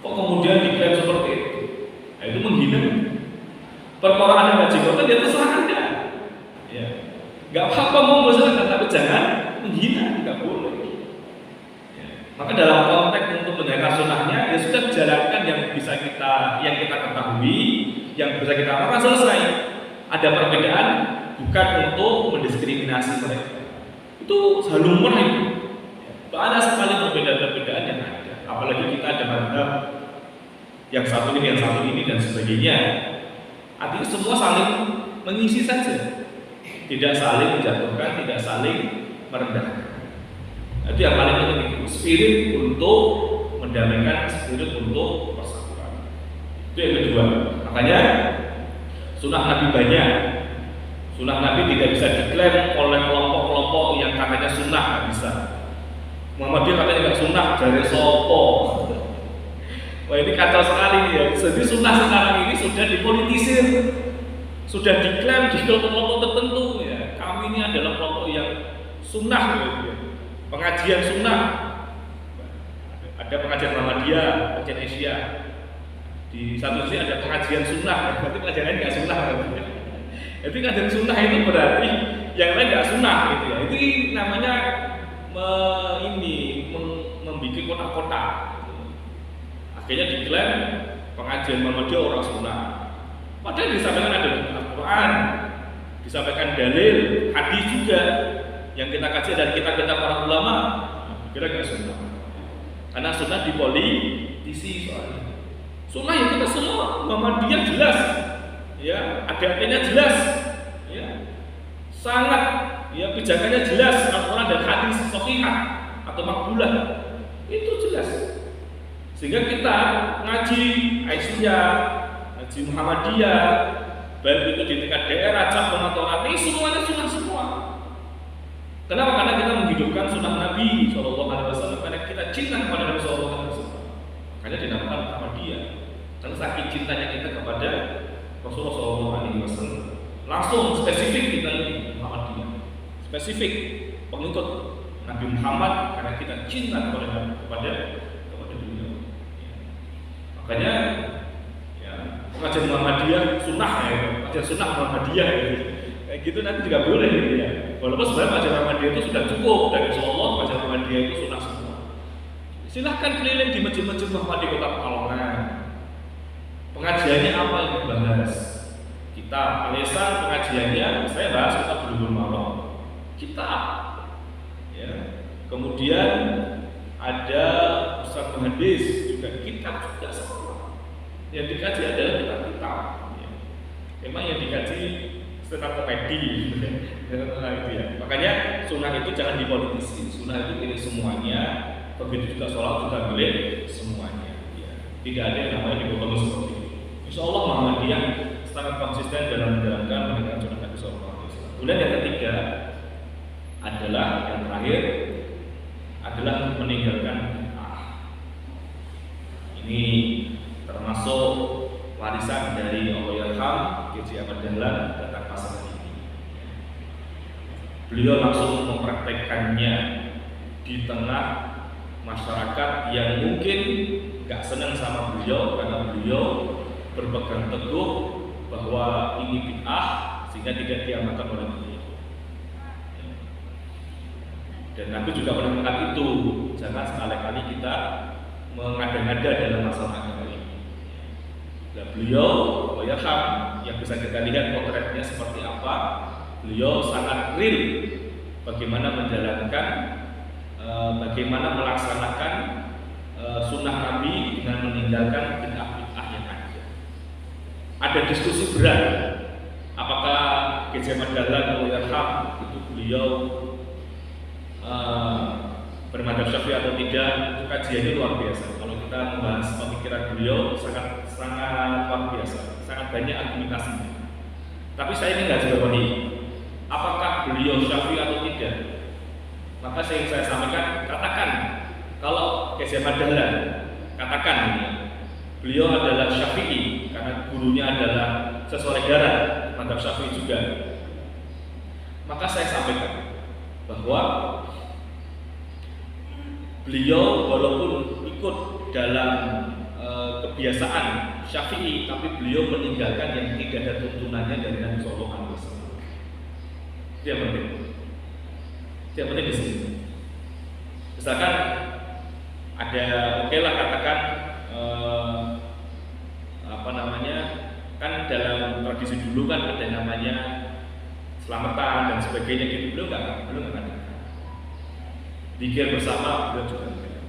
Kok kemudian diklaim seperti itu? Nah, itu menghina. Perkara Anda nggak jenggotan, ya terserah Anda. Ya. Nggak apa-apa mau masyarakat, tapi jangan menghina, nggak boleh. Ya. Maka dalam konteks untuk menjaga sunnahnya, ya sudah jalankan yang kita ketahui, yang bisa kita lakukan, selesai. Ada perbedaan bukan untuk mendiskriminasi mereka. Itu selalu lumrah itu. Ada sekali perbedaan-perbedaan yang ada. Apalagi kita ada mazhab yang satu ini dan sebagainya. Artinya semua saling mengisi saja. Tidak saling menjatuhkan, tidak saling merendahkan. Itu yang paling penting, spirit untuk mendamaikan, spirit untuk persatuan. Itu yang kedua. Makanya sunnah Nabi banyak. Sunnah Nabi tidak bisa diklaim oleh kelompok-kelompok yang katanya sunnah, nggak bisa. Muhammadiyah katanya nggak sunnah, dari sopo. Wah ini kacau sekali ya. Jadi sunnah sekarang ini sudah dipolitisir, sudah diklaim di kelompok tertentu ya. Kami ini adalah kelompok yang sunnah gitu ya. Pengajian sunnah. Ada pengajian Muhammadiyah, pengajian Asia. Di satu sisi ada pengajian sunnah, berarti pengajian lain nggak sunnah. Jadi pengajian sunnah itu berarti yang lain nggak sunnah gitu ya. Itu namanya membuat kotak-kotak. Akhirnya diklaim pengajian Muhammadiyah orang sunnah. Padahal disampaikan ada Al-Quran, disampaikan dalil, hadis juga yang kita kaji dari kitab-kitab para ulama. Kira nggak sunnah? Karena sunnah dipolitisi soalnya. Sunnah yang kita semua Muhammadiyah jelas, ya ada-adanya jelas, ya sangat, ya pijakannya jelas, Al-Quran dan hadis sahihah atau makbulah itu jelas. Sehingga kita ngaji Aisyah, ngaji Muhammadiyah, baik itu di tingkat daerah, cabang atau ini semuanya sunnah semua. Kenapa? Karena kita menghidupkan sunnah Nabi SAW, karena kita cinta kepada Nabi SAW. Makanya dinamakan Muhammadiyah. Karena saking cintanya kita kepada Rasulullah SAW, langsung spesifik kita ini Muhammadiyah, spesifik pengikut Nabi Muhammad karena kita cinta kepada beliau. Makanya ya, pengajian Muhammadiyah sunnah ya, pengajian sunnah Muhammadiyah ya. Kayak gitu nanti juga boleh gitu ya. Walaupun sebenarnya pengajian Muhammadiyah itu sudah cukup dari Rasulullah, pengajian Muhammadiyah itu sunnah semua. Silahkan keliling di masjid-masjid Muhammadiyah Kota Pekalongan. Pengajiannya apa yang dibahas? Kita alisan pengajiannya, saya bahas kita Bulughul Maram. Kita Kemudian ada Ustaz Muhandis juga, kitab juga sama. Yang dikaji adalah kitab-kitab. Ya. Memang yang dikaji stand-up komedi, gitu ya. Makanya sunnah itu jangan dipolitisi. Sunnah itu milik semuanya. Begitu juga sholat juga milik semuanya. Ya. Tidak ada yang namanya dipotong seperti itu. Insya Allah Muhammadiyah sangat konsisten dalam menjalankan pernikahan sunnah Nabi Sallallahu Alaihi Wasallam. Kemudian yang ketiga adalah yang terakhir adalah meninggalkan bid'ah. Ini termasuk warisan dari Allahyarham Kiai Ahmad Dahlan tentang masalah ini. Beliau langsung mempraktekkannya di tengah masyarakat yang mungkin gak senang sama beliau karena beliau berpegang teguh bahwa ini bid'ah sehingga tidak diamalkan oleh beliau. Dan Nabi juga menekankan itu, jangan sekali-kali kita mengada-ngada dalam masalah agama ini. Dan beliau, Allahyarham, yang bisa kita lihat potretnya seperti apa, beliau sangat real bagaimana menjalankan, bagaimana melaksanakan sunnah Nabi dengan meninggalkan bid'ah-bid'ah yang ada. Ada diskusi berat, apakah Kiai Ahmad Dahlan Allahyarham itu beliau bermadzhab Syafi'i atau tidak, itu kajiannya luar biasa. Kalau kita membahas pemikiran beliau sangat luar biasa, sangat banyak argumentasinya. Tapi saya ini nggak jawabannya. Apakah beliau Syafi'i atau tidak? Maka saya sampaikan, katakan kalau Kiai Ahmad Dahlan, katakan beliau adalah Syafi'i karena gurunya adalah sesuai darah madzhab Syafi'i juga. Maka saya sampaikan bahwa beliau walaupun ikut dalam kebiasaan Syafi'i, tapi beliau meninggalkan yang tidak ada tuntunannya dari Nabi Sallallahu Alaihi Wasallam. Itu yang penting. Itu yang penting di sini. Misalkan ada, oke lah katakan kan dalam tradisi dulu kan ada namanya selamatan dan sebagainya gitu, beliau nggak ada. Dikir bersama beliau juga enggak.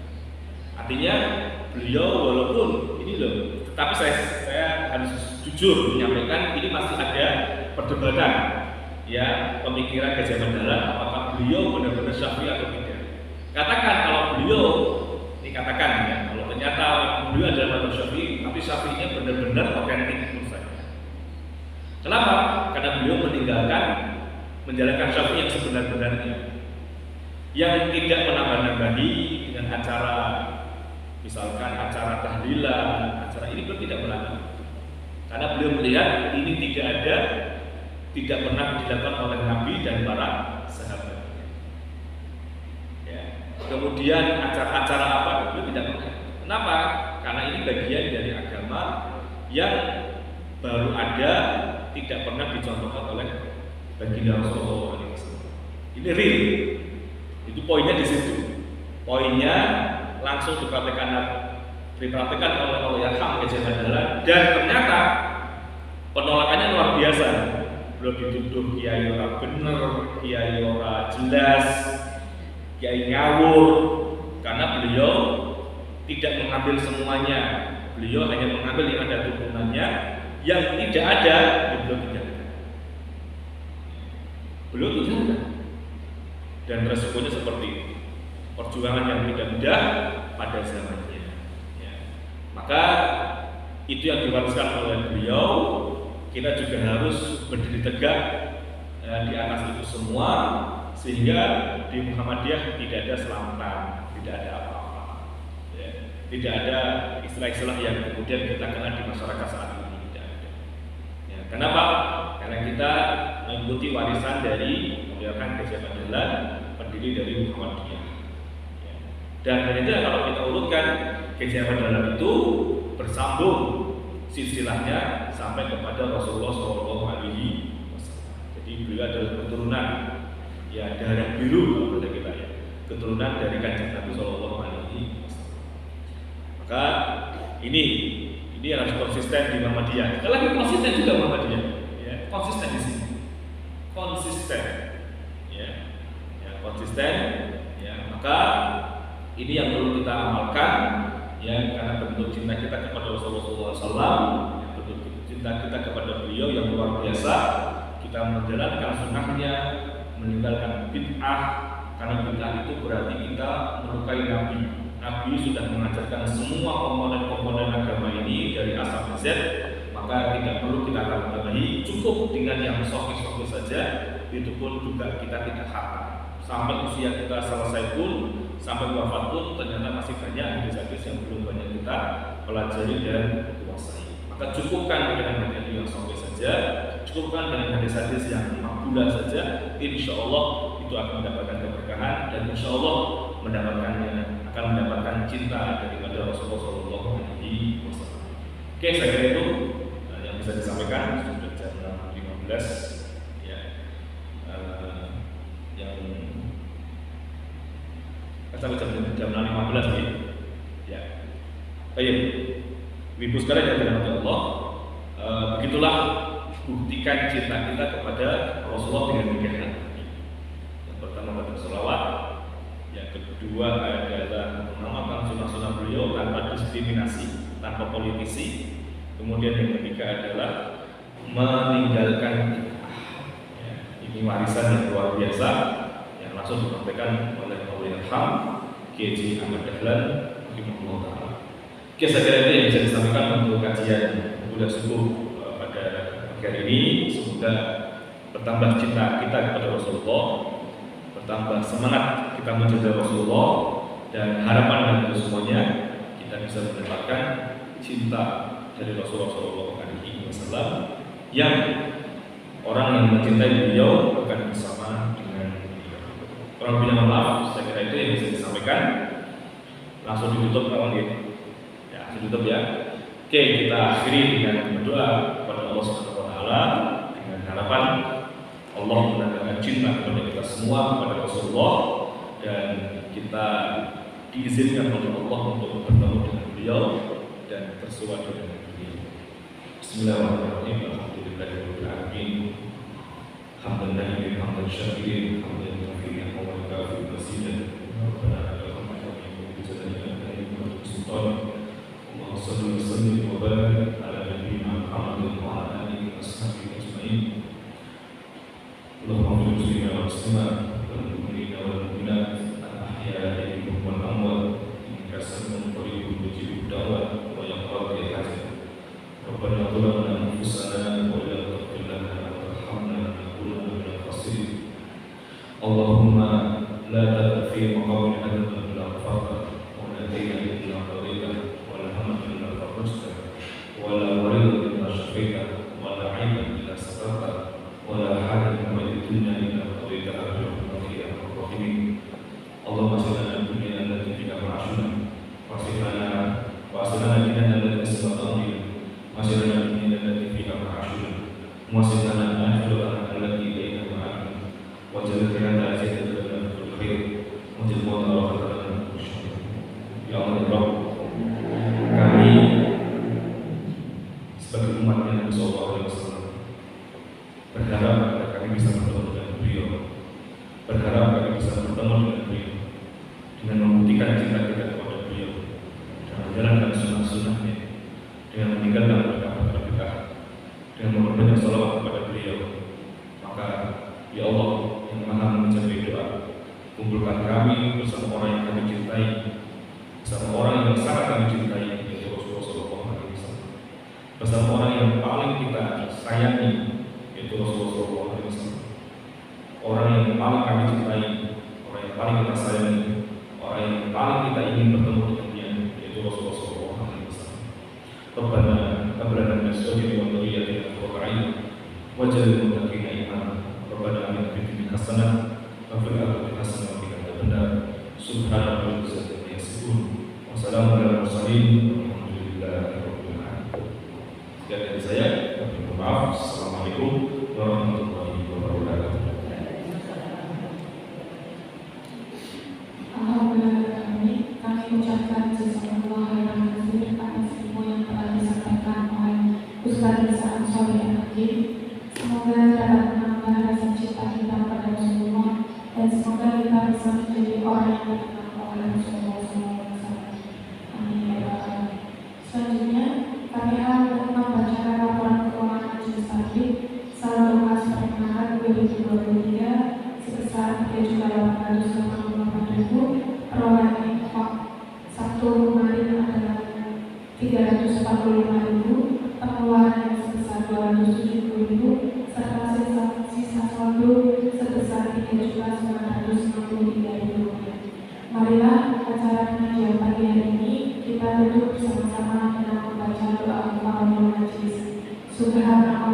Artinya beliau walaupun ini loh, tetapi saya harus jujur menyampaikan ini masih ada perdebatan ya pemikiran Kiai Ahmad Dahlan apakah beliau benar-benar Syafi'i atau tidak. Katakan kalau beliau, ini katakan ya, kalau ternyata beliau adalah madzhab Syafi'i, tapi Syafi'inya benar-benar otentik menurut saya. Kenapa? Karena beliau meninggalkan menjalankan Syafi'i yang sebenar-benarnya, yang tidak menambah-nambahi dengan acara, misalkan acara tahlilan, acara ini beliau tidak melakukan. Karena beliau melihat ini tidak pernah dilakukan oleh Nabi dan para sahabat. Ya. Kemudian acara-acara apa beliau tidak pernah. Kenapa? Karena ini bagian dari agama yang baru ada, tidak pernah dicontohkan oleh baginda Rasulullah SAW. Ini real. Itu poinnya di situ. Poinnya langsung dipraktekkan oleh Allahyarham Kiai Ahmad Dahlan, dan ternyata penolakannya luar biasa. Belum dituduh kiai ora bener, kiai ora jelas, kiai ngawur, karena beliau tidak mengambil semuanya. Beliau hanya mengambil yang ada tuntunannya, yang tidak ada beliau tinggalkan. Beliau tinggalkan. Dan resikonya seperti itu. Perjuangan yang tidak mudah pada zamannya. Ya. Maka itu yang diwariskan oleh beliau. Kita juga harus berdiri tegak di atas itu semua, sehingga di Muhammadiyah tidak ada selamatan, tidak ada apa-apa. Ya. Tidak ada istilah-istilah yang kemudian kita kenal di masyarakat saat ini, tidak ada. Ya. Kenapa? Karena kita mengikuti warisan dari Allahyarham Kiai Ahmad Dahlan, pendiri dari Muhammadiyah. Ya. Dan itu kalau kita urutkan, Kiai Ahmad Dahlan itu bersambung silsilahnya sampai kepada Rasulullah SAW. Jadi beliau adalah keturunan ya darah biru kalau kata kita ya, keturunan dari Kanjeng Nabi SAW. Maka ini harus konsisten di Muhammadiyah. Kalau lagi konsisten juga Muhammadiyah, ya, konsisten di sini, konsisten, ya konsisten, ya Maka ini yang perlu kita amalkan, ya, karena bentuk cinta kita kepada Rasulullah SAW, bentuk cinta kita kepada beliau yang luar biasa. Kita menjalankan sunnahnya, meninggalkan bid'ah, karena bid'ah itu berarti kita melukai Nabi. Nabi sudah mengajarkan semua komponen-komponen agama ini dari A sampai Z, maka tidak perlu kita tambahi, cukup dengan yang sahih-sahih saja. Itu pun juga kita tidak hafal. Sampai usia kita selesai pun, sampai wafat pun, ternyata masih banyak hadis-hadis yang belum banyak kita pelajari dan kuasai. Maka cukupkan dengan hadis yang sahih saja, cukupkan dengan hadis-hadis yang makbulah saja. Insya Allah itu akan mendapatkan keberkahan dan insya Allah akan mendapatkan cinta daripada Rasulullah SAW. Oke, saya kira itu yang bisa disampaikan. Sudah jam 15 ya. Yang sampai jam 15 nih. Ya. Baik. Ibu sekalian yang dirahmati Allah, begitulah buktikan cinta kita kepada Rasulullah dengan 3 hal. Yang pertama adalah sholawat, yang kedua adalah mengamalkan sunnah-sunnah beliau tanpa diskriminasi, tanpa politisi. Kemudian yang ketiga adalah meninggalkan bid'ah. Ya, ini warisan yang luar biasa yang langsung disampaikan oleh Maulana Ham Kiai Ahmad Dahlan rahimahullah taala. Oke, saya kira itu yang bisa disampaikan untuk kajian bulan subuh pada pagi hari ini. Semoga bertambah cinta kita kepada Rasulullah, bertambah semangat kita menjaga Rasulullah, dan harapan dari semuanya kita bisa mendapatkan cinta dari Rasulullah SAW yang orang yang mencintai beliau akan bersama dengan beliau. Kalau punya maaf, saya kira itu yang bisa disampaikan. Langsung ditutup kawan gitu. Ya, ditutup ya. Oke, kita akhiri dengan berdoa kepada Allah SWT dengan harapan Allah menandakan cinta kepada kita semua kepada Rasulullah, dan kita diizinkan oleh Allah untuk bertemu dengan beliau dan bersuara dengan beliau. Bismillahirrahmanirrahim. Alhamdulillahirabbil alamin. Hamdan hamdan syakirin, hamdan katsiran wa kafiran masidan. Rabbana lakal hamdu bi jalali wa sultan. Allahumma shalli wa sallim wa barik ala nabiyyina Muhammadin wa ala alihi wa sahbihi ajma'in. Allahumma salli ala Muhammad wal mu'minina wal mu'minat al-ahya'i minhum wal amwat innaka sami'un qaribun mujibud da'wat wa yaqdi al-hajat. Rabbana zalamna anfusana wa la taghfir lana wa tarhamna lanakunanna minal khasirin. Allahumma la tad'a fi maqamina hadan illa ghafarta wa la dayna illa qadayta wa la hamma illa farajta wa la marida illa shafaita wa la 'aiban illa satarta ولا حاجة من الدنيا إلا قضيتها برحمتك يا أرحم الراحمين. اللهم اصلح لنا الدنيا التي فيها معاشنا، واصلح لنا ديننا الذي اسمى أمرنا، واصلح لنا الدنيا التي فيها معاشنا، واصلح لنا آخرتنا التي إليها معادنا، واجعل الحياة زيادة لنا في كل خير، واجعل الموت راحة لنا من كل شر. Ya Allah ya Rabb, kami sebagai umatnya Nabi Sallallahu Alaihi Wasallam berharap agar kami bisa bertemu dengan beliau, berharap kami bisa bertemu dengan beliau, dengan membuktikan cinta kita kepada beliau, dengan menjalankan sunnah-sunnahnya, dengan meninggalkan perkara-perkara, dengan memperbanyak salawat kepada beliau. Maka ya Allah yang Maha mencapai doa, kumpulkan kami bersama orang yang kami cintai, bersama orang yang sangat kami cintai, yaitu Rasulullah SAW, bersama orang yang paling kita sayangi, yaitu Rasulullah SAW. Orang yang paling kami cintai, orang yang paling kita sayangi, orang yang paling kita ingin bertemu dengannya, yaitu Rasulullah SAW. Rabbana hab lana min azwajina wa dhurriyyatina qurrata a'yun waj'alna lil muttaqina imama. Rabbana atina fid dunya hasanah wa fil akhirati hasanah wa qina adzabannar. Subhana rabbika rabbil izzati amma yasifun wa salamun alal mursalin walhamdulillahirabbil alamin. Sekian dari saya, mohon maaf. Assalamualaikum warahmatullahi wabarakatuh. 345.000, perolehan infak Sabtu kemarin adalah 345.000, pengeluaran yang sebesar 270.000, serta sisa saldo sebesar 3.963.000. Marilah acara pengajian pagi hari ini kita duduk bersama-sama dengan membaca doa kafaratul majelis. Subhanallah